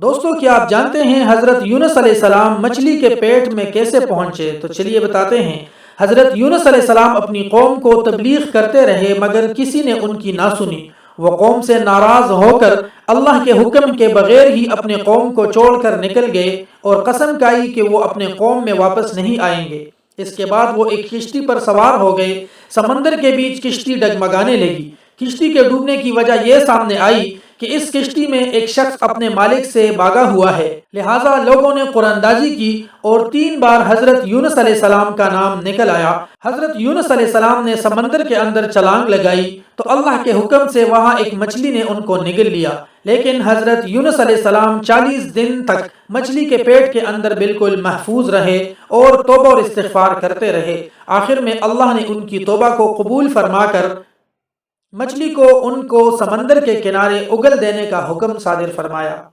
दोस्तों, क्या आप जानते हैं हजरत यूनुस अलैहिस्सलाम मछली के पेट में कैसे पहुंचे? तो चलिए बताते हैं। हजरत यूनुस अलैहिस्सलाम अपनी कौम को तबलीग करते रहे मगर किसी ने उनकी ना सुनी। वो कौम से नाराज होकर अल्लाह के हुक्म के बगैर ही अपने कौम को छोड़कर निकल गए और कसम खाई कि वो अपने कौम में वापस नहीं आएंगे। इसके बाद वो एक किश्ती पर सवार हो गए। समंदर के बीच किश्ती डगमगाने लगी। किश्ती के डूबने की वजह यह सामने आई कि इस किश्ती में एक शख्स अपने मालिक से भागा हुआ है। लिहाजा लोगों ने कुरानदाजी की और 3 बार हजरत यूनुस अलैहिस्सलाम का नाम निकल आया। हजरत यूनुस अलैहिस्सलाम ने समंदर के अंदर छलांग लगाई तो अल्लाह के हुक्म से वहां एक मछली ने उनको निगल लिया। लेकिन हजरत यूनुस अलैहिस्सलाम 40 दिन तक मछली के पेट के अंदर बिल्कुल महफूज रहे और तौबा और इस्तिग़फ़ार करते रहे। आखिर में अल्लाह ने उनकी तौबा को कबूल फरमाकर मछली को उनको समंदर के किनारे उगल देने का हुक्म सादिर फरमाया।